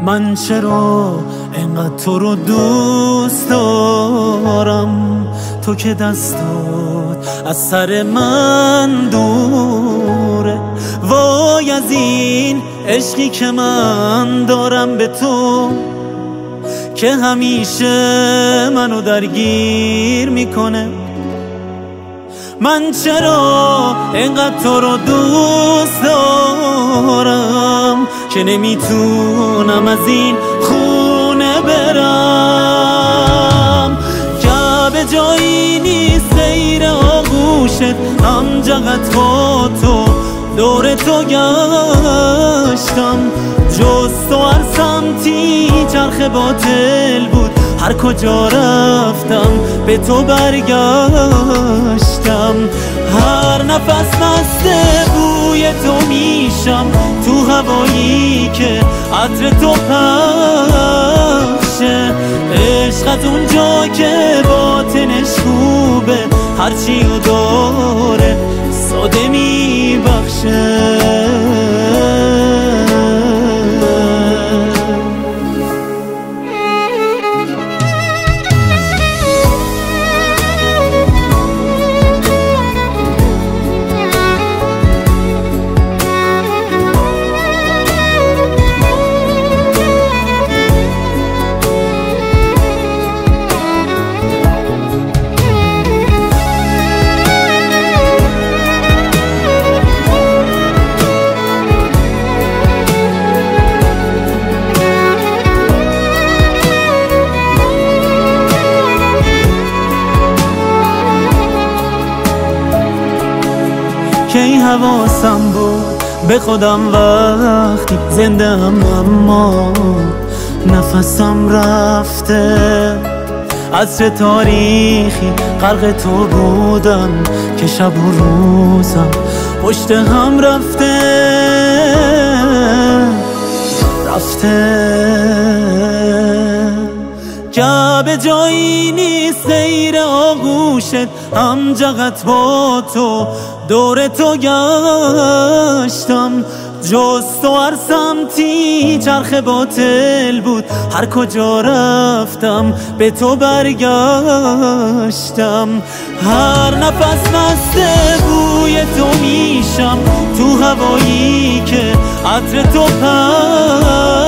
من چرا اینقدر تو رو دوست دارم، تو که دستات از سر من دوره. وای از این عشقی که من دارم به تو، که همیشه منو درگیر میکنه. من چرا اینقدر تو رو دوست دارم که نمیتونم از این خونه برم. جا جایی نیست غیر آغوشت، همجقت با تو دور تو گشتم. جز تو هر سمتی چرخ باطل بود، هر کجا رفتم به تو برگشتم. هر نفس مسته بوی تو میشم، تو هوایی که عطر تو پخشه. عشقت اونجا که باطنش خوبه، هرچی رو داره ساده میبخشه. کی حواسم بود به خودم وقتی زنده هم، اما نفسم رفته. عصر تاریخی غرق تو بودم که شب و روزم پشت هم رفته. جا جایی نیست غیر آغوشت، همجقت با تو دور تو گشتم. جز تو هر سمتی چرخ باطل بود، هر کجا رفتم به تو برگشتم. هر نفس مسته بوی تو میشم، تو هوایی که عطر تو پخشه.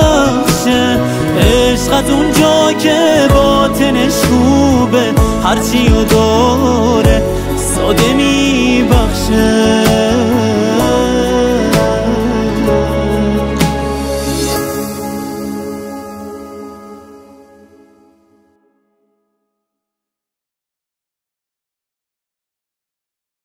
عشقت اونجا که باطنش خوبه، هرچی رو داره ساده میبخشه.